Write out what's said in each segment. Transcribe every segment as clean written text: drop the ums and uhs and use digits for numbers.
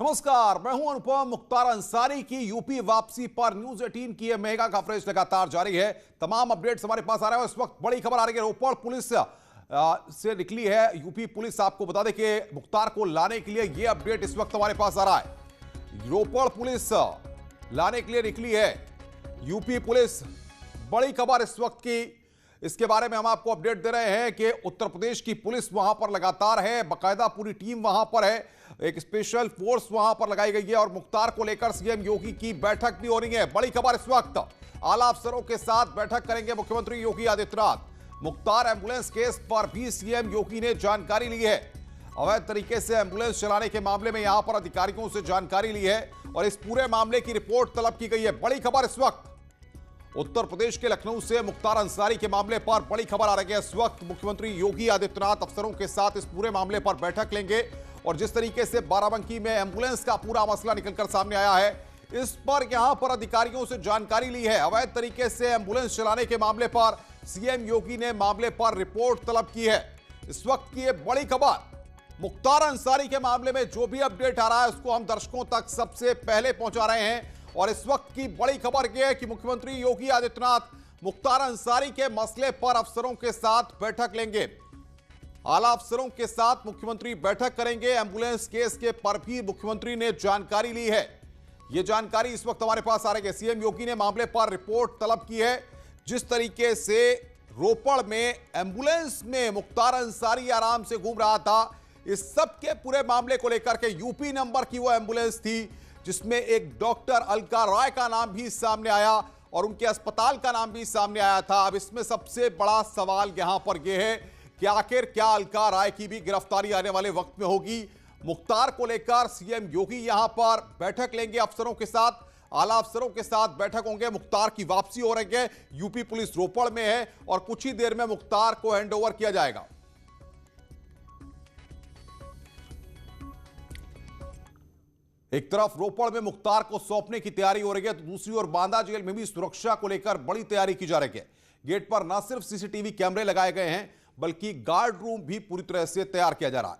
नमस्कार, मैं हूं अनुपम। मुख्तार अंसारी की यूपी वापसी पर न्यूज 18 की यह मेगा कवरेज लगातार जारी है। तमाम अपडेट्स हमारे पास आ रहे हैं। इस वक्त बड़ी खबर आ रही है, रोपड़ पुलिस से निकली है। यूपी पुलिस आपको बता दें कि मुख्तार को लाने के लिए यह अपडेट इस वक्त हमारे पास आ रहा है। रोपड़ पुलिस लाने के लिए निकली है। यूपी पुलिस, बड़ी खबर इस वक्त की, इसके बारे में हम आपको अपडेट दे रहे हैं कि उत्तर प्रदेश की पुलिस वहां पर लगातार है, बाकायदा पूरी टीम वहां पर है, एक स्पेशल फोर्स वहां पर लगाई गई है और मुख्तार को लेकर सीएम योगी की बैठक भी हो रही है। बड़ी खबर इस वक्त, आला अफसरों के साथ बैठक करेंगे मुख्यमंत्री योगी आदित्यनाथ। मुख्तार एम्बुलेंस केस पर भी सीएम योगी ने जानकारी ली है। अवैध तरीके से एम्बुलेंस चलाने के मामले में यहां पर अधिकारियों से जानकारी ली है और इस पूरे मामले की रिपोर्ट तलब की गई है। बड़ी खबर इस वक्त उत्तर प्रदेश के लखनऊ से मुख्तार अंसारी के मामले पर बड़ी खबर आ रही है। इस वक्त मुख्यमंत्री योगी आदित्यनाथ अफसरों के साथ इस पूरे मामले पर बैठक लेंगे और जिस तरीके से बाराबंकी में एम्बुलेंस का पूरा मसला निकलकर सामने आया है, इस पर यहां पर अधिकारियों से जानकारी ली है। अवैध तरीके से एम्बुलेंस चलाने के मामले पर सीएम योगी ने मामले पर रिपोर्ट तलब की है। इस वक्त की यह बड़ी खबर, मुख्तार अंसारी के मामले में जो भी अपडेट आ रहा है उसको हम दर्शकों तक सबसे पहले पहुंचा रहे हैं। और इस वक्त की बड़ी खबर यह है कि मुख्यमंत्री योगी आदित्यनाथ मुख्तार अंसारी के मसले पर अफसरों के साथ बैठक लेंगे। आला अफसरों के साथ मुख्यमंत्री बैठक करेंगे। एम्बुलेंस केस के पर भी मुख्यमंत्री ने जानकारी ली है। यह जानकारी इस वक्त हमारे पास आ रही है। सीएम योगी ने मामले पर रिपोर्ट तलब की है। जिस तरीके से रोपड़ में एम्बुलेंस में मुख्तार अंसारी आराम से घूम रहा था, इस सब के पूरे मामले को लेकर के यूपी नंबर की वो एम्बुलेंस थी जिसमें एक डॉक्टर अलका राय का नाम भी सामने आया और उनके अस्पताल का नाम भी सामने आया था। अब इसमें सबसे बड़ा सवाल यहां पर यह है कि आखिर क्या अलका राय की भी गिरफ्तारी आने वाले वक्त में होगी। मुख्तार को लेकर सीएम योगी यहां पर बैठक लेंगे अफसरों के साथ, आला अफसरों के साथ बैठक होंगे। मुख्तार की वापसी हो रही है, यूपी पुलिस रोपड़ में है और कुछ ही देर में मुख्तार को हैंडओवर किया जाएगा। एक तरफ रोपड़ में मुख्तार को सौंपने की तैयारी हो रही है तो दूसरी ओर बांदा जेल में भी सुरक्षा को लेकर बड़ी तैयारी की जा रही है। गेट पर न सिर्फ सीसीटीवी कैमरे लगाए गए हैं बल्कि गार्ड रूम भी पूरी तरह से तैयार किया जा रहा है।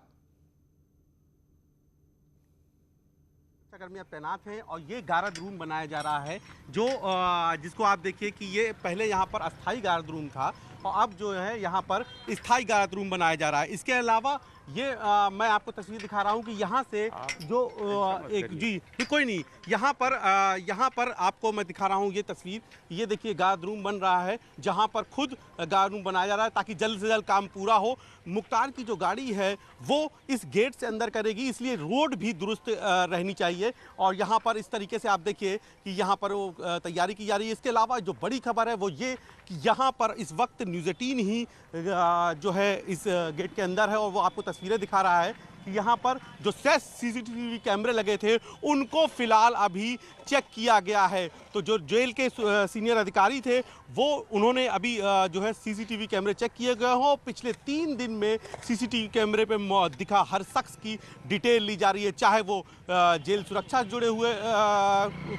कर्मियां तैनात हैं और ये गार्ड रूम बनाया जा रहा है जो जिसको आप देखिए कि ये पहले यहाँ पर अस्थाई गार्ड रूम था और अब जो है यहाँ पर स्थायी गार्ड रूम बनाया जा रहा है। इसके अलावा ये मैं आपको तस्वीर दिखा रहा हूँ कि यहाँ से जो एक जी कोई नहीं, यहाँ पर आपको मैं दिखा रहा हूँ ये तस्वीर। ये देखिए गार्ड रूम बन रहा है जहाँ पर खुद गार्ड रूम बनाया जा रहा है ताकि जल्द से जल्द काम पूरा हो। मुख्तार की जो गाड़ी है वो इस गेट से अंदर करेगी, इसलिए रोड भी दुरुस्त रहनी चाहिए और यहाँ पर इस तरीके से आप देखिए कि यहाँ पर वो तैयारी की जा रही है। इसके अलावा जो बड़ी खबर है वो ये कि यहाँ पर इस वक्त न्यूज़ 18 ही जो है इस गेट के अंदर है और वो आपको तस्वीरें दिखा रहा है कि यहाँ पर जो सीसीटीवी कैमरे लगे थे उनको फिलहाल अभी चेक किया गया है। तो जो जेल के सीनियर अधिकारी थे वो उन्होंने अभी जो है सीसीटीवी कैमरे चेक किए गए हों। पिछले 3 दिन में सीसीटीवी कैमरे पे दिखा हर शख्स की डिटेल ली जा रही है, चाहे वो जेल सुरक्षा से जुड़े हुए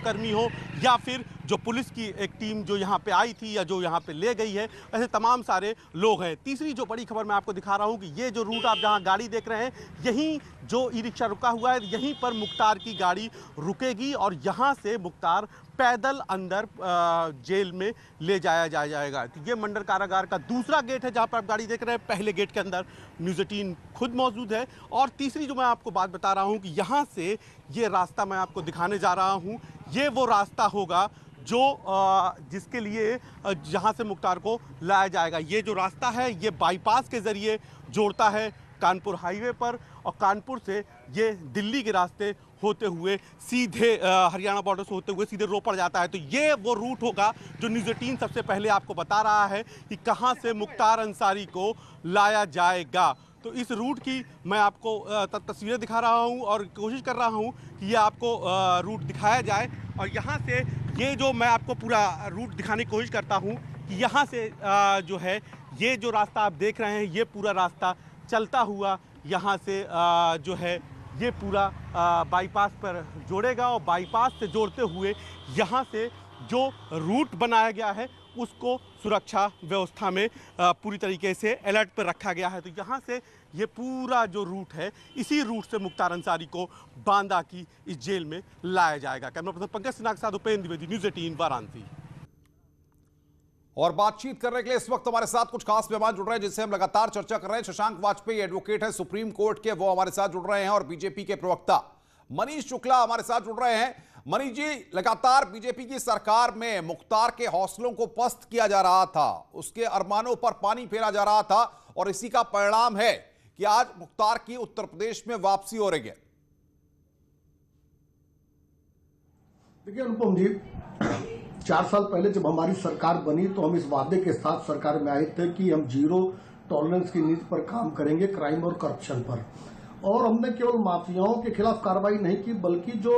कर्मी हो या फिर जो पुलिस की एक टीम जो यहाँ पे आई थी या जो यहाँ पे ले गई है, ऐसे तमाम सारे लोग हैं। तीसरी जो बड़ी खबर मैं आपको दिखा रहा हूँ कि ये जो रूट आप जहाँ गाड़ी देख रहे हैं, यहीं जो ई रिक्शा रुका हुआ है, यहीं पर मुख्तार की गाड़ी रुकेगी और यहाँ से मुख्तार पैदल अंदर जेल में ले जाएगा। तो ये मंडल कारागार का दूसरा गेट है जहाँ पर आप गाड़ी देख रहे हैं। पहले गेट के अंदर न्यूज़ 18 खुद मौजूद है। और तीसरी जो मैं आपको बात बता रहा हूँ कि यहाँ से ये रास्ता मैं आपको दिखाने जा रहा हूँ, ये वो रास्ता होगा जो जिसके लिए जहाँ से मुख्तार को लाया जाएगा। ये जो रास्ता है ये बाईपास के ज़रिए जोड़ता है कानपुर हाईवे पर और कानपुर से ये दिल्ली के रास्ते होते हुए सीधे हरियाणा बॉर्डर से होते हुए सीधे रोपड़ जाता है। तो ये वो रूट होगा जो न्यूज़ 18 सबसे पहले आपको बता रहा है कि कहाँ से मुख्तार अंसारी को लाया जाएगा। तो इस रूट की मैं आपको तस्वीरें दिखा रहा हूँ और कोशिश कर रहा हूँ कि ये आपको रूट दिखाया जाए। और यहाँ से ये जो मैं आपको पूरा रूट दिखाने की कोशिश करता हूँ कि यहाँ से जो है ये जो रास्ता आप देख रहे हैं ये पूरा रास्ता चलता हुआ यहाँ से जो है ये पूरा बाईपास पर जोड़ेगा और बाईपास से जोड़ते हुए यहाँ से जो रूट बनाया गया है उसको सुरक्षा व्यवस्था में पूरी तरीके से अलर्ट पर रखा गया है। तो यहाँ से ये पूरा जो रूट है, इसी रूट से मुख्तार अंसारी को बांदा की इस जेल में लाया जाएगा। कैमरा पर्सन पंकज सिन्हा के साथ उपेंद्र द्विवेदी, न्यूज़ 18 वाराणसी। और बातचीत करने के लिए इस वक्त हमारे साथ कुछ खास मेहमान जुड़ रहे हैं जिससे हम लगातार चर्चा कर रहे हैं। शशांक वाजपेयी एडवोकेट है सुप्रीम कोर्ट के, वो हमारे साथ जुड़ रहे हैं, और बीजेपी के प्रवक्ता मनीष शुक्ला हमारे साथ जुड़ रहे हैं। मनीष जी, लगातार बीजेपी की सरकार में मुख्तार के हौसलों को पस्त किया जा रहा था, उसके अरमानों पर पानी फेरा जा रहा था, और इसी का परिणाम है कि आज मुख्तार की उत्तर प्रदेश में वापसी हो रही है। देखिए अनुपम जी, 4 साल पहले जब हमारी सरकार बनी तो हम इस वादे के साथ सरकार में आए थे कि हम जीरो टॉलरेंस की नीति पर काम करेंगे, क्राइम और करप्शन पर। और हमने केवल माफियाओं के खिलाफ कार्रवाई नहीं की, बल्कि जो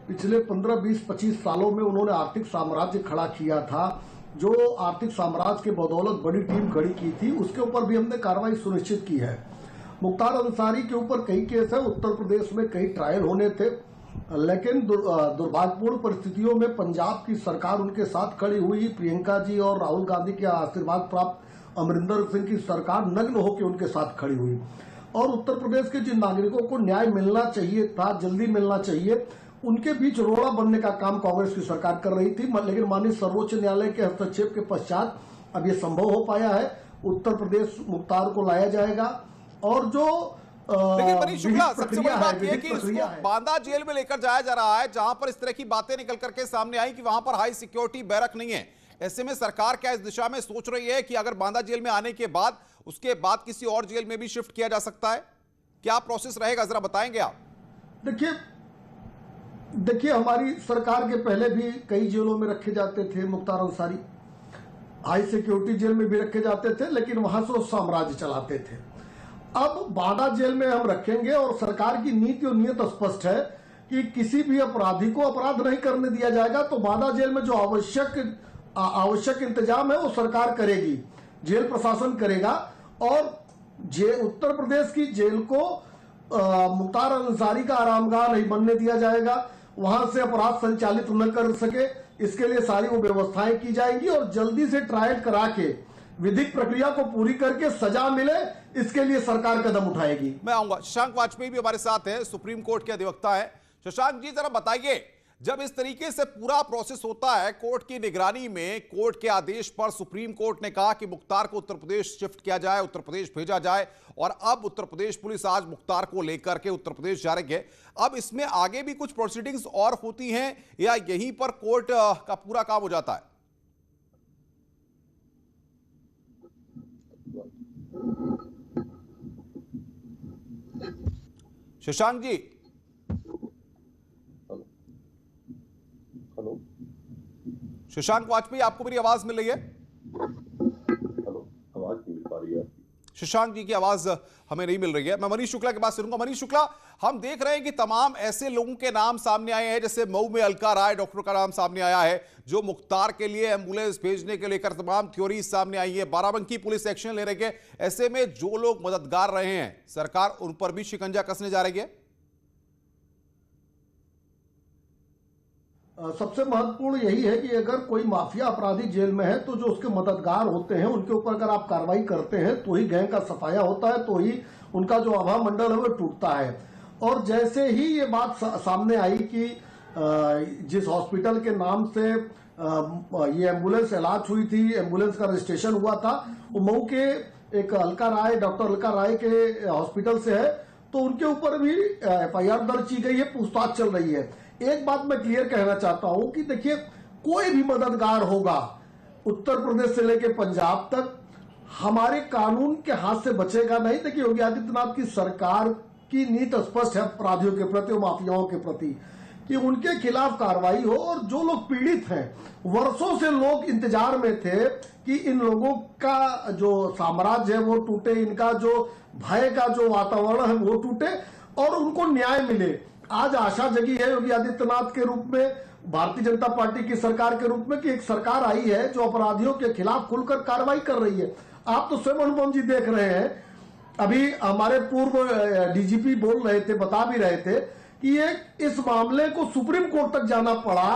पिछले 15, 20, 25 सालों में उन्होंने आर्थिक साम्राज्य खड़ा किया था, जो आर्थिक साम्राज्य के बदौलत बड़ी टीम खड़ी की थी, उसके ऊपर भी हमने कार्रवाई सुनिश्चित की है। मुख्तार अंसारी के ऊपर कई केस है, उत्तर प्रदेश में कई ट्रायल होने थे, लेकिन दुर्भाग्यपूर्ण परिस्थितियों में पंजाब की सरकार उनके साथ खड़ी हुई। प्रियंका जी और राहुल गांधी के आशीर्वाद प्राप्त अमरिंदर सिंह की सरकार नग्न होकर उनके साथ खड़ी हुई। और उत्तर प्रदेश के जिन नागरिकों को न्याय मिलना चाहिए था, जल्दी मिलना चाहिए, उनके बीच रोड़ा बनने का काम कांग्रेस की सरकार कर रही थी। लेकिन माननीय सर्वोच्च न्यायालय के हस्तक्षेप के पश्चात अब ये संभव हो पाया है। उत्तर प्रदेश मुख्तार को लाया जाएगा। और जो लेकिन मनीष शुक्ला, सबसे बड़ी बात यह है कि इसको बांदा जेल में लेकर जाया जा रहा है, जहां पर इस तरह की बातें निकल करके सामने आई कि वहां पर हाई सिक्योरिटी बैरक नहीं है। ऐसे में सरकार क्या इस दिशा में सोच रही है कि अगर बांदा जेल में आने के बाद उसके बाद किसी और जेल में भी शिफ्ट किया जा सकता है? क्या प्रोसेस रहेगा, जरा बताएंगे आप? देखिए हमारी सरकार के पहले भी कई जेलों में रखे जाते थे Mukhtar Ansari, high security jail में भी रखे जाते थे, लेकिन वहां से वो साम्राज्य चलाते थे। अब बांदा जेल में हम रखेंगे, और सरकार की नीति और नियत स्पष्ट है कि किसी भी अपराधी को अपराध नहीं करने दिया जाएगा। तो बांदा जेल में जो आवश्यक इंतजाम है वो सरकार करेगी, जेल प्रशासन करेगा। और उत्तर प्रदेश की जेल को मुख्तार अंसारी का आरामगाह नहीं बनने दिया जाएगा, वहां से अपराध संचालित न कर सके, इसके लिए सारी वो व्यवस्थाएं की जाएंगी। और जल्दी से ट्रायल करा के विधिक प्रक्रिया को पूरी करके सजा मिले, इसके लिए सरकार कदम उठाएगी। मैं आऊंगा। शशांक वाजपेयी भी हमारे साथ है, सुप्रीम कोर्ट के अधिवक्ता है। शशांक जी, जरा बताइए, जब इस तरीके से पूरा प्रोसेस होता है कोर्ट की निगरानी में, कोर्ट के आदेश पर सुप्रीम कोर्ट ने कहा कि मुख्तार को उत्तर प्रदेश शिफ्ट किया जाए, उत्तर प्रदेश भेजा जाए, और अब उत्तर प्रदेश पुलिस आज मुख्तार को लेकर के उत्तर प्रदेश जा रही है। अब इसमें आगे भी कुछ प्रोसीडिंग्स और होती हैं या यहीं पर कोर्ट का पूरा काम हो जाता है? शशांक जी, हेलो शशांक वाजपेयी, आपको मेरी आवाज मिल रही है? हेलो, आवाज नहीं मिल पा रही है? शशांक जी की आवाज हमें नहीं मिल रही है। मैं मनीष शुक्ला के पास चलूंगा। मनीष शुक्ला, हम देख रहे हैं कि तमाम ऐसे लोगों के नाम सामने आए हैं, जैसे मऊ में अलका राय डॉक्टर का नाम सामने आया है, जो मुख्तार के लिए एम्बुलेंस भेजने के लेकर तमाम थ्योरीज सामने आई है। बाराबंकी पुलिस एक्शन ले रही है। ऐसे में जो लोग मददगार रहे हैं, सरकार उन पर भी शिकंजा कसने जा रही है। सबसे महत्वपूर्ण यही है कि अगर कोई माफिया अपराधी जेल में है तो जो उसके मददगार होते हैं उनके ऊपर अगर आप कार्रवाई करते हैं तो ही गैंग का सफाया होता है, तो ही उनका जो आभा मंडल है वो टूटता है। और जैसे ही ये बात सामने आई कि जिस हॉस्पिटल के नाम से ये एम्बुलेंस इलाज हुई थी, एम्बुलेंस का रजिस्ट्रेशन हुआ था, वो मऊ के एक अलका राय, डॉक्टर अलका राय के हॉस्पिटल से है, तो उनके ऊपर भी FIR दर्ज की गई है, पूछताछ चल रही है। एक बात मैं क्लियर कहना चाहता हूं कि देखिए, कोई भी मददगार होगा उत्तर प्रदेश से लेकर पंजाब तक, हमारे कानून के हाथ से बचेगा नहीं। देखिए, योगी आदित्यनाथ की सरकार की नीति स्पष्ट है अपराधियों के प्रति और माफियाओं के प्रति कि उनके खिलाफ कार्रवाई हो। और जो लोग पीड़ित हैं, वर्षों से लोग इंतजार में थे कि इन लोगों का जो साम्राज्य है वो टूटे, इनका जो भय का जो वातावरण है वो टूटे और उनको न्याय मिले। आज आशा जगी है योगी आदित्यनाथ के रूप में, भारतीय जनता पार्टी की सरकार के रूप में, कि एक सरकार आई है जो अपराधियों के खिलाफ खुलकर कार्रवाई कर रही है। आप तो स्वयं अनुपम जी देख रहे हैं, अभी हमारे पूर्व DGP बोल रहे थे, बता भी रहे थे कि इस मामले को सुप्रीम कोर्ट तक जाना पड़ा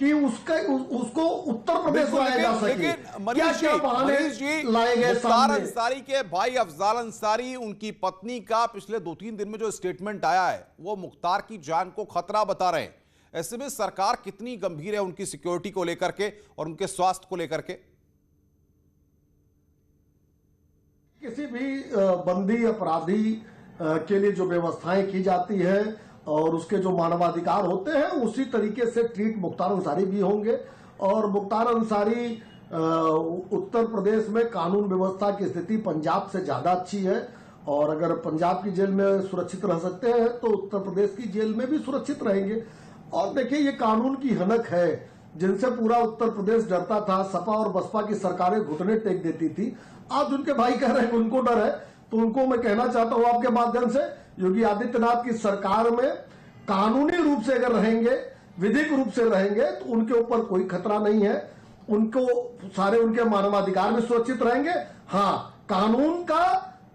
कि उसको उत्तर प्रदेश लाया जा सके। लेकिन मनीष जी लाए गए मुख्तार सामने। अंसारी के भाई अफजाल अंसारी, उनकी पत्नी का पिछले 2-3 दिन में जो स्टेटमेंट आया है वो मुख्तार की जान को खतरा बता रहे हैं। ऐसे में सरकार कितनी गंभीर है उनकी सिक्योरिटी को लेकर के और उनके स्वास्थ्य को लेकर के? किसी भी बंदी अपराधी के लिए जो व्यवस्थाएं की जाती है और उसके जो मानवाधिकार होते हैं उसी तरीके से ट्रीट मुख्तार अंसारी भी होंगे। और मुख्तार अंसारी उत्तर प्रदेश में कानून व्यवस्था की स्थिति पंजाब से ज्यादा अच्छी है और अगर पंजाब की जेल में सुरक्षित रह सकते हैं तो उत्तर प्रदेश की जेल में भी सुरक्षित रहेंगे। और देखिए, ये कानून की हनक है जिनसे पूरा उत्तर प्रदेश डरता था। सपा और बसपा की सरकारें घुटने टेक देती थी। आज उनके भाई कह रहे हैं कि उनको डर है, तो उनको मैं कहना चाहता हूं आपके माध्यम से, योगी आदित्यनाथ की सरकार में कानूनी रूप से अगर रहेंगे, विधिक रूप से रहेंगे तो उनके ऊपर कोई खतरा नहीं है। उनको सारे उनके मानवाधिकार भी सुरक्षित रहेंगे। हाँ, कानून का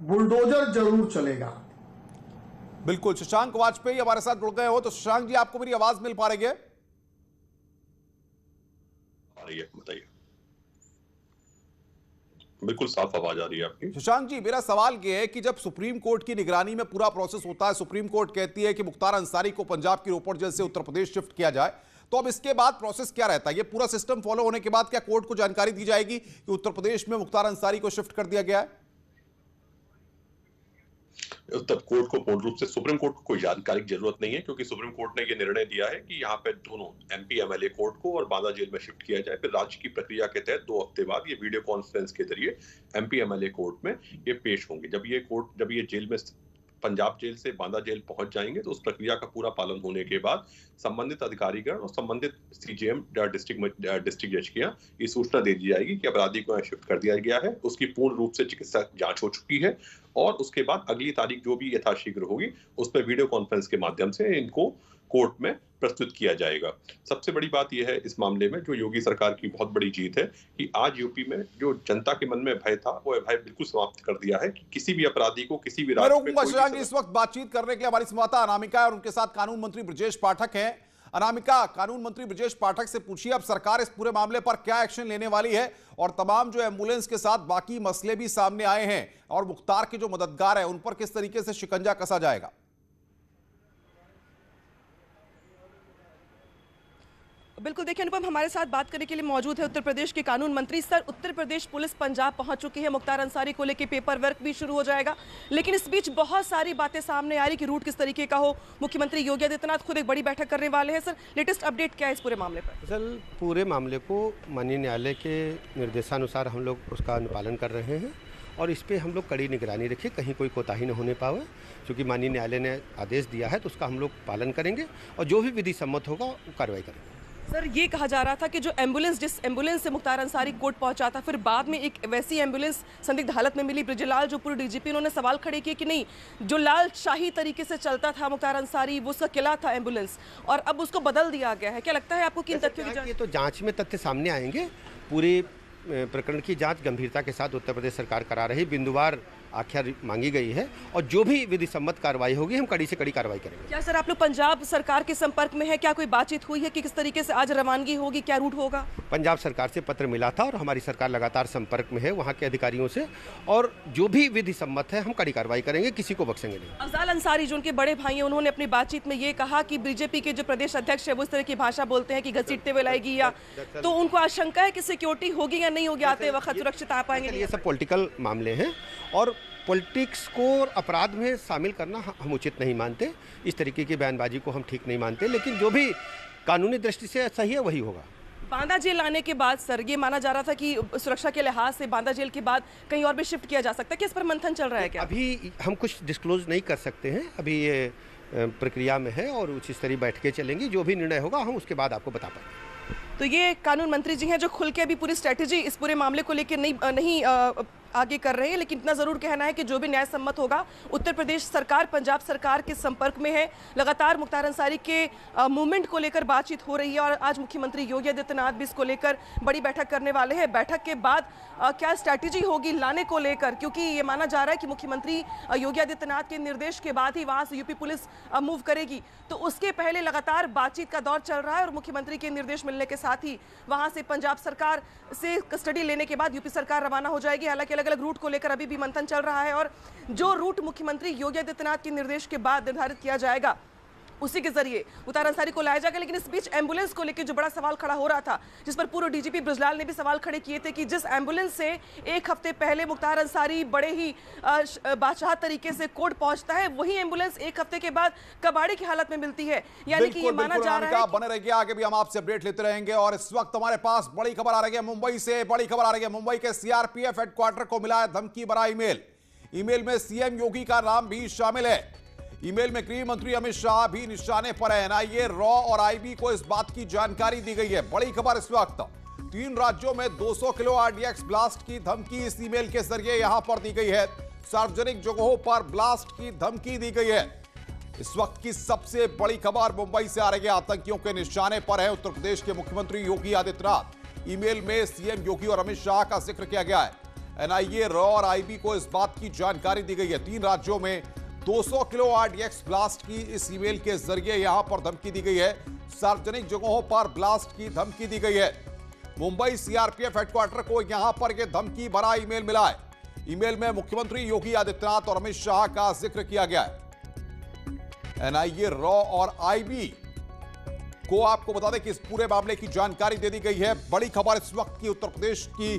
बुलडोजर जरूर चलेगा। बिल्कुल। शशांक वाजपेयी हमारे साथ जुड़ गए हो, तो शशांक जी आपको मेरी आवाज मिल पा रही है? बताइए। बिल्कुल साफ आवाज आ रही है आपकी। शशांक जी, मेरा सवाल यह है कि जब सुप्रीम कोर्ट की निगरानी में पूरा प्रोसेस होता है, सुप्रीम कोर्ट कहती है कि मुख्तार अंसारी को पंजाब की रोपड़ जेल से उत्तर प्रदेश शिफ्ट किया जाए, तो अब इसके बाद प्रोसेस क्या रहता है? ये पूरा सिस्टम फॉलो होने के बाद क्या कोर्ट को जानकारी दी जाएगी कि उत्तर प्रदेश में मुख्तार अंसारी को शिफ्ट कर दिया गया है? तब कोर्ट को पूर्ण रूप से, सुप्रीम कोर्ट को कोई जानकारी की जरूरत नहीं है, क्योंकि सुप्रीम कोर्ट ने यह निर्णय दिया है कि यहाँ पे दोनों एमपी एमएलए कोर्ट को और बांदा जेल में शिफ्ट किया जाए। फिर राज्य की प्रक्रिया के तहत 2 हफ्ते बाद ये वीडियो कॉन्फ्रेंस के जरिए एमपी एमएलए कोर्ट में ये पेश होंगे। जब ये जेल में, पंजाब जेल से बांदा जेल पहुंच जाएंगे तो उस प्रक्रिया का पूरा पालन होने के बाद संबंधित अधिकारीगण और संबंधित सीजेएम डिस्ट्रिक्ट जज के यहाँ ये सूचना दे दी जाएगी कि अपराधी को शिफ्ट कर दिया गया है, उसकी पूर्ण रूप से चिकित्सा जांच हो चुकी है और उसके बाद अगली तारीख जो भी यथाशीघ्र होगी उस पर वीडियो कॉन्फ्रेंस के माध्यम से इनको कोर्ट में प्रस्तुत किया जाएगा। सबसे बड़ी बात यह है इस मामले में, जो योगी सरकार की बहुत बड़ी जीत है, कि आज यूपी में जो जनता के मन में भय था वो भय बिल्कुल समाप्त कर दिया है कि किसी भी अपराधी को किसी भी राज्य में। इस वक्त बातचीत करने के लिए हमारी संवाददाता अनामिका है और उनके साथ कानून मंत्री ब्रजेश पाठक हैं। अनामिका, कानून मंत्री ब्रजेश पाठक से पूछिए अब सरकार इस पूरे मामले पर क्या एक्शन लेने वाली है और तमाम जो एम्बुलेंस के साथ बाकी मसले भी सामने आए हैं और मुख्तार के जो मददगार हैं उन पर किस तरीके से शिकंजा कसा जाएगा? बिल्कुल, देखिए अनुपम, हमारे साथ बात करने के लिए मौजूद है उत्तर प्रदेश के कानून मंत्री। सर, उत्तर प्रदेश पुलिस पंजाब पहुंच चुकी है, मुख्तार अंसारी को लेकर पेपर वर्क भी शुरू हो जाएगा, लेकिन इस बीच बहुत सारी बातें सामने आ रही कि रूट किस तरीके का हो। मुख्यमंत्री योगी आदित्यनाथ खुद एक बड़ी बैठक करने वाले हैं। सर, लेटेस्ट अपडेट क्या है इस पूरे मामले पर? सर, पूरे मामले को माननीय न्यायालय के निर्देशानुसार हम लोग उसका अनुपालन कर रहे हैं और इस पर हम लोग कड़ी निगरानी रखें, कहीं कोई कोताही न होने पावे, क्योंकि माननीय न्यायालय ने आदेश दिया है तो उसका हम लोग पालन करेंगे और जो भी विधि सम्मत होगा वो कार्रवाई करेंगे। सर, ये कहा जा रहा था कि जो एम्बुलेंस, जिस एम्बुलेंस से मुख्तार अंसारी कोर्ट पहुंचा था, फिर बाद में एक वैसी एम्बुलेंस संदिग्ध हालत में मिली। ब्रिजलाल जो पूर्व डीजीपी, उन्होंने सवाल खड़े किए कि नहीं, जो लाल शाही तरीके से चलता था मुख्तार अंसारी, वो उसका किला था एम्बुलेंस, और अब उसको बदल दिया गया है। क्या लगता है आपको कि इन तथ्यों की जांच? तो जांच में तथ्य सामने आएंगे। पूरे प्रकरण की जांच गंभीरता के साथ उत्तर प्रदेश सरकार करा रही, बिंदुवार आख्या मांगी गई है और जो भी विधि सम्मत कार्रवाई होगी हम कड़ी से कड़ी कार्रवाई करेंगे। क्या सर आप लोग पंजाब सरकार के संपर्क में है? क्या कोई बातचीत हुई है कि किस तरीके से आज रवानगी होगी, क्या रूट होगा? पंजाब सरकार से पत्र मिला था और हमारी सरकार लगातार संपर्क में है वहाँ के अधिकारियों से, और जो भी विधि सम्मत है हम कड़ी कार्रवाई करेंगे, किसी को बख्शेंगे नहीं। अफजाल अंसारी जो उनके बड़े भाई हैं, उन्होंने अपनी बातचीत में ये कहा कि बीजेपी के जो प्रदेश अध्यक्ष है वो इस तरह की भाषा बोलते हैं कि घसीटते हुए लाएगी, या तो उनको आशंका है कि सिक्योरिटी होगी या नहीं होगी, आते वक्त सुरक्षित आ पाएंगे? ये सब पॉलिटिकल मामले हैं और पॉलिटिक्स को अपराध में शामिल करना हम उचित नहीं मानते। इस तरीके की बयानबाजी को हम ठीक नहीं मानते, लेकिन जो भी कानूनी दृष्टि से सही है वही होगा। बांदा जेल आने के बाद सर ये माना जा रहा था कि सुरक्षा के लिहाज से बांदा जेल के बाद कहीं और भी शिफ्ट किया जा सकता है, क्या इस पर मंथन चल रहा है? क्या अभी हम कुछ डिस्क्लोज नहीं कर सकते हैं, अभी ये प्रक्रिया में है और उच्च स्तरीय बैठकें चलेंगी, जो भी निर्णय होगा हम उसके बाद आपको बता पाएंगे। तो ये कानून मंत्री जी हैं जो खुल के अभी पूरी स्ट्रेटेजी इस पूरे मामले को लेकर नहीं आगे कर रहे हैं, लेकिन इतना जरूर कहना है कि जो भी न्याय सम्मत होगा, उत्तर प्रदेश सरकार पंजाब सरकार के संपर्क में है। लगातार मुख्तार अंसारी के मूवमेंट को लेकर बातचीत हो रही है और आज मुख्यमंत्री योगी आदित्यनाथ भी इसको लेकर बड़ी बैठक करने वाले हैं। बैठक के बाद क्या स्ट्रैटेजी होगी लाने को लेकर, क्योंकि ये माना जा रहा है कि मुख्यमंत्री योगी आदित्यनाथ के निर्देश के बाद ही वहां से यूपी पुलिस मूव करेगी, तो उसके पहले लगातार बातचीत का दौर चल रहा है और मुख्यमंत्री के निर्देश मिलने के साथ ही वहां से पंजाब सरकार से कस्टडी लेने के बाद यूपी सरकार रवाना हो जाएगी। हालांकि अलग अलग रूट को लेकर अभी भी मंथन चल रहा है और जो रूट मुख्यमंत्री योगी आदित्यनाथ के निर्देश के बाद निर्धारित किया जाएगा उसी के जरिए मुख्तार अंसारी को लाया जाएगा। लेकिन इस बीच एम्बुलेंस को लेकर जो बड़ा सवाल खड़ा हो रहा था, जिस पर पूर्व डीजीपी ब्रजलाल ने भी सवाल खड़े किए थे कि जिस एम्बुलेंस से एक हफ्ते पहले मुख्तार अंसारी बड़े ही बादशाह तरीके से कोर्ट पहुंचता है, वही एम्बुलेंस एक हफ्ते के बाद कबाड़ी की हालत में मिलती है। यानी कि ये माना जा रहा है। बने रहिए, आगे भी हम आपसे अपडेट लेते रहेंगे। और इस वक्त हमारे पास बड़ी खबर आ रही है मुंबई से। बड़ी खबर आ रही है मुंबई के सीआरपीएफ हेडक्वार्टर को मिला है धमकी भरा ईमेल। ईमेल में सीएम योगी का नाम भी शामिल है। ईमेल में गृह मंत्री अमित शाह भी निशाने पर है। एनआईए, रॉ और आईबी को इस बात की जानकारी दी गई है। बड़ी खबर इस वक्त 3 राज्यों में 200 किलो आरडीएक्स ब्लास्ट की धमकी इस ईमेल के जरिए यहां पर दी गई है। सार्वजनिक जगहों पर ब्लास्ट की धमकी दी गई है। इस वक्त की सबसे बड़ी खबर मुंबई से आ रही है। आतंकियों के निशाने पर है उत्तर प्रदेश के मुख्यमंत्री योगी आदित्यनाथ। ईमेल में सीएम योगी और अमित शाह का जिक्र किया गया है। एनआईए, रॉ और आईबी को इस बात की जानकारी दी गई है। 3 राज्यों में 200 किलो आरडीएक्स ब्लास्ट की इस ईमेल के जरिए यहां पर धमकी दी गई है। सार्वजनिक जगहों पर ब्लास्ट की धमकी दी गई है। मुंबई सीआरपीएफ हेडक्वार्टर को यहां पर यह धमकी भरा ईमेल मिला है। ईमेल में मुख्यमंत्री योगी आदित्यनाथ और अमित शाह का जिक्र किया गया है। एनआईए, रॉ और आईबी को आपको बता दें कि इस पूरे मामले की जानकारी दे दी गई है। बड़ी खबर इस वक्त की उत्तर प्रदेश की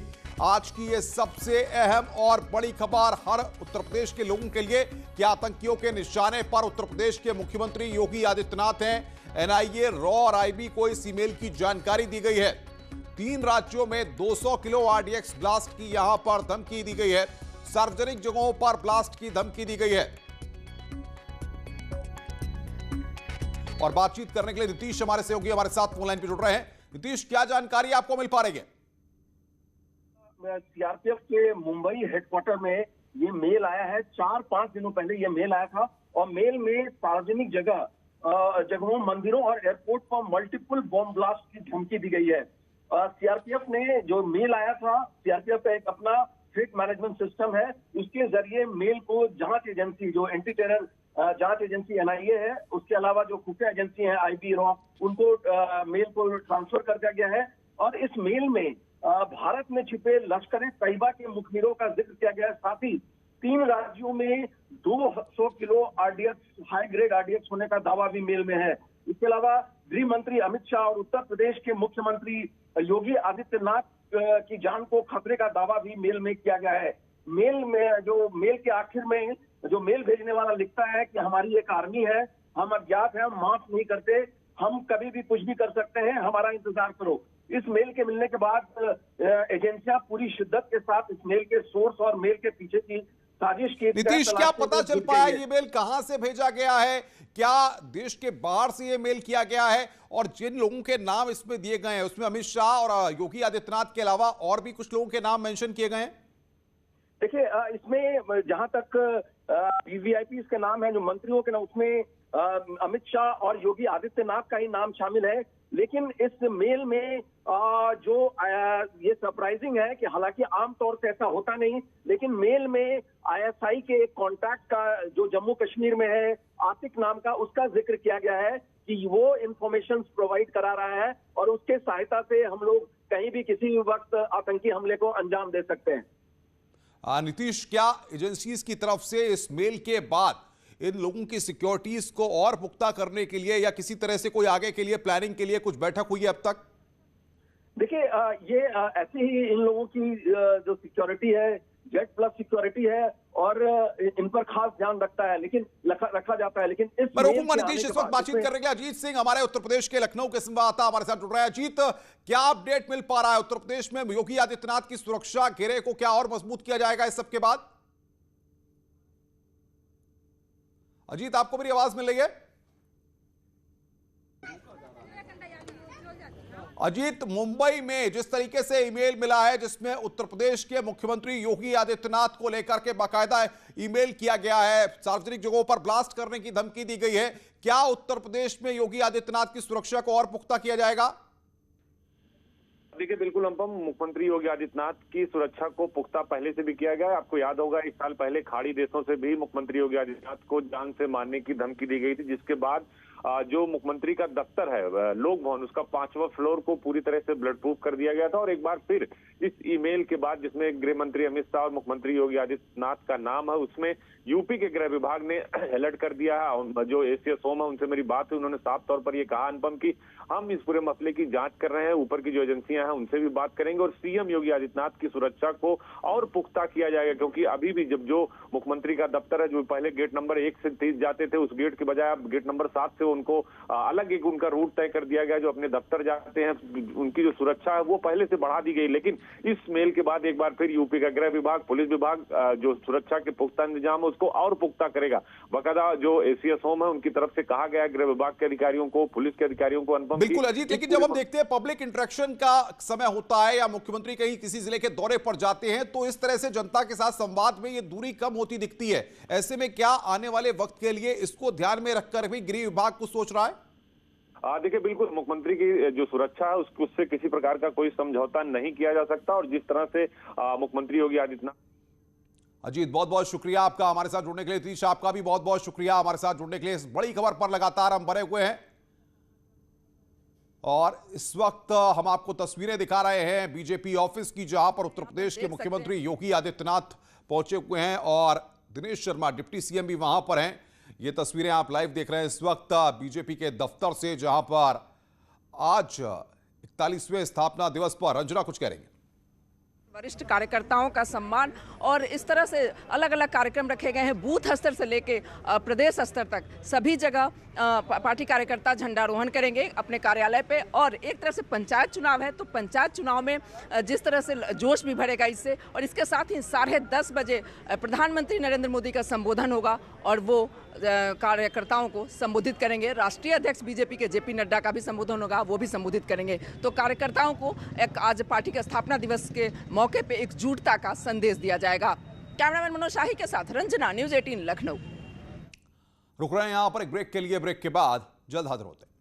आज की ये सबसे अहम और बड़ी खबर हर उत्तर प्रदेश के लोगों के लिए कि आतंकियों के निशाने पर उत्तर प्रदेश के मुख्यमंत्री योगी आदित्यनाथ हैं। एनआईए, रॉ और आईबी को इस ईमेल की जानकारी दी गई है। 3 राज्यों में 200 किलो आरडीएक्स ब्लास्ट की यहां पर धमकी दी गई है। सार्वजनिक जगहों पर ब्लास्ट की धमकी दी गई है। और बातचीत करने के लिए नीतीश हमारे सहयोगी हमारे साथ फोन लाइन पर जुड़ रहे हैं। नीतीश, क्या जानकारी आपको मिल पा रही है? सीआरपीएफ के मुंबई हेडक्वार्टर में ये मेल आया है। 4-5 दिनों पहले ये मेल आया था और मेल में सार्वजनिक जगहों, मंदिरों और एयरपोर्ट पर मल्टीपल बॉम्ब ब्लास्ट की धमकी दी गई है। सीआरपीएफ ने जो मेल आया था, सीआरपीएफ का एक अपना थ्रेट मैनेजमेंट सिस्टम है, उसके जरिए मेल को जांच एजेंसी, जो एंटी टेरर जांच एजेंसी एनआईए है, उसके अलावा जो खुफिया एजेंसी है आईबी, रॉ, उनको मेल को ट्रांसफर कर दिया गया है। और इस मेल में भारत में छिपे लश्कर-ए-तैयबा के मुखबिरों का जिक्र किया गया है। साथ ही 3 राज्यों में 200 kilo RDX, high grade RDX होने का दावा भी मेल में है। इसके अलावा गृह मंत्री अमित शाह और उत्तर प्रदेश के मुख्यमंत्री योगी आदित्यनाथ की जान को खतरे का दावा भी मेल में किया गया है। मेल में जो मेल के आखिर में जो मेल भेजने वाला लिखता है कि हमारी एक आर्मी है, हम अज्ञात हैं, हम माफ नहीं करते, हम कभी भी कुछ भी कर सकते हैं, हमारा इंतजार करो। इस मेल के मिलने के बाद एजेंसियां पूरी शिद्दत के साथ इस मेल के सोर्स और मेल के पीछे की साजिश की। नीतीश, क्या पता चल पाया ये मेल कहां से भेजा गया है? क्या देश के बाहर से ये मेल किया गया है? और जिन लोगों के नाम इसमें दिए गए हैं उसमें अमित शाह और योगी आदित्यनाथ के अलावा और भी कुछ लोगों के नाम मेंशन किए गए हैं? देखिए, इसमें जहां तक वीवीआईपी के नाम है, जो मंत्रियों के नाम, उसमें अमित शाह और योगी आदित्यनाथ का ही नाम शामिल है। लेकिन इस मेल में जो ये सरप्राइजिंग है कि हालांकि आमतौर से ऐसा होता नहीं, लेकिन मेल में आईएसआई के एक कॉन्टैक्ट का जो जम्मू कश्मीर में है, आतिक नाम का, उसका जिक्र किया गया है कि वो इंफॉर्मेशन प्रोवाइड करा रहा है और उसके सहायता से हम लोग कहीं भी किसी भी वक्त आतंकी हमले को अंजाम दे सकते हैं। नीतीश, क्या एजेंसीज की तरफ से इस मेल के बाद इन लोगों की सिक्योरिटीज को और पुख्ता करने के लिए या किसी तरह से कोई आगे के लिए प्लानिंग के लिए कुछ बैठक हुई है अब तक? देखिए, ये ऐसे ही इन लोगों की जो सिक्योरिटी है, जेट प्लस सिक्योरिटी है और इन पर खास ध्यान रखता है, लेकिन रखा जाता है। लेकिन इस मैं रोकूंगा नीतीश, इस वक्त बातचीत कर रहे हैं अजीत सिंह हमारे उत्तर प्रदेश के लखनऊ के संवाददाता हमारे साथ जुड़ रहे हैं। अजीत, क्या अपडेट मिल पा रहा है उत्तर प्रदेश में योगी आदित्यनाथ की सुरक्षा घेरे को क्या और मजबूत किया जाएगा इस सब के बाद? अजीत, आपको मेरी आवाज मिल रही है? अजीत, मुंबई में जिस तरीके से ईमेल मिला है जिसमें उत्तर प्रदेश के मुख्यमंत्री योगी आदित्यनाथ को लेकर के बाकायदा ईमेल किया गया है, सार्वजनिक जगहों पर ब्लास्ट करने की धमकी दी गई है, क्या उत्तर प्रदेश में योगी आदित्यनाथ की सुरक्षा को और पुख्ता किया जाएगा? देखिए, बिल्कुल अनुपम, मुख्यमंत्री योगी आदित्यनाथ की सुरक्षा को पुख्ता पहले से भी किया गया है। आपको याद होगा, 1 साल पहले खाड़ी देशों से भी मुख्यमंत्री योगी आदित्यनाथ को जान से मारने की धमकी दी गई थी, जिसके बाद जो मुख्यमंत्री का दफ्तर है लोक भवन, उसका 5वां फ्लोर को पूरी तरह से ब्लड प्रूफ कर दिया गया था। और एक बार फिर इस ईमेल के बाद, जिसमें गृह मंत्री अमित शाह और मुख्यमंत्री योगी आदित्यनाथ का नाम है, उसमें यूपी के गृह विभाग ने अलर्ट कर दिया है। जो एसीएस होम है, उनसे मेरी बात हुई, उन्होंने साफ तौर पर यह कहा अनुपम कि हम इस पूरे मसले की जांच कर रहे हैं, ऊपर की जो एजेंसियां हैं उनसे भी बात करेंगे और सीएम योगी आदित्यनाथ की सुरक्षा को और पुख्ता किया जाएगा। क्योंकि अभी भी जब जो मुख्यमंत्री का दफ्तर है, जो पहले गेट नंबर 1 से 30 जाते थे, उस गेट के बजाय अब गेट नंबर 7 से उनको अलग एक उनका रूट तय कर दिया गया। जो अपने दफ्तर जाते हैं, उनकी जो सुरक्षा है वो पहले से बढ़ा दी गई। लेकिन इस मेल के बाद एक बार फिर यूपी का गृह विभाग, पुलिस विभाग जो सुरक्षा के पुख्ता इंतजाम है उसको और पुख्ता करेगा। बाकायदा जो एसीएस होम है, उनकी तरफ से कहा गया है गृह विभाग के अधिकारियों को, पुलिस के अधिकारियों को। अनुपम, बिल्कुल अजीत, लेकिन जब हम देखते हैं पब्लिक इंटरेक्शन का समय होता है या मुख्यमंत्री कहीं किसी जिले के दौरे पर जाते हैं, तो इस तरह से जनता के साथ संवाद में ये दूरी कम होती दिखती है। ऐसे में क्या आने वाले वक्त के लिए इसको ध्यान में रखकर भी गृह विभाग कुछ सोच रहा है? देखिए, बिल्कुल मुख्यमंत्री की जो सुरक्षा है उससे किसी प्रकार का कोई समझौता नहीं किया जा सकता। और जिस तरह से मुख्यमंत्री योगी आदित्यनाथ। अजीत, बहुत बहुत शुक्रिया आपका हमारे साथ जुड़ने के लिए। तीश, आपका भी बहुत बहुत शुक्रिया हमारे साथ जुड़ने के लिए। इस बड़ी खबर पर लगातार हम बने हुए हैं और इस वक्त हम आपको तस्वीरें दिखा रहे हैं बीजेपी ऑफिस की, जहां पर उत्तर प्रदेश के मुख्यमंत्री योगी आदित्यनाथ पहुंचे हुए हैं और दिनेश शर्मा डिप्टी सीएम भी वहां पर हैं। ये तस्वीरें आप लाइव देख रहे हैं इस वक्त बीजेपी के दफ्तर से, जहां पर आज 41वें स्थापना दिवस पर रंजना कुछ करेंगे। वरिष्ठ कार्यकर्ताओं का सम्मान और इस तरह से अलग अलग कार्यक्रम रखे गए हैं, बूथ स्तर से लेके प्रदेश स्तर तक सभी जगह पार्टी कार्यकर्ता झंडारोहण करेंगे अपने कार्यालय पे। और एक तरह से पंचायत चुनाव है, तो पंचायत चुनाव में जिस तरह से जोश भी भरेगा इससे। और इसके साथ ही 10:30 बजे प्रधानमंत्री नरेंद्र मोदी का संबोधन होगा और वो कार्यकर्ताओं को संबोधित करेंगे। राष्ट्रीय अध्यक्ष बीजेपी के जेपी नड्डा का भी संबोधन होगा, वो भी संबोधित करेंगे। तो कार्यकर्ताओं को एक आज पार्टी के स्थापना दिवस के मौके पे एकजुटता का संदेश दिया जाएगा। कैमरामैन मनोज शाही के साथ रंजना, न्यूज़ 18 लखनऊ। रुक रहे हैं यहां पर एक ब्रेक के लिए, ब्रेक के बाद जल्द हाजिर होते हैं।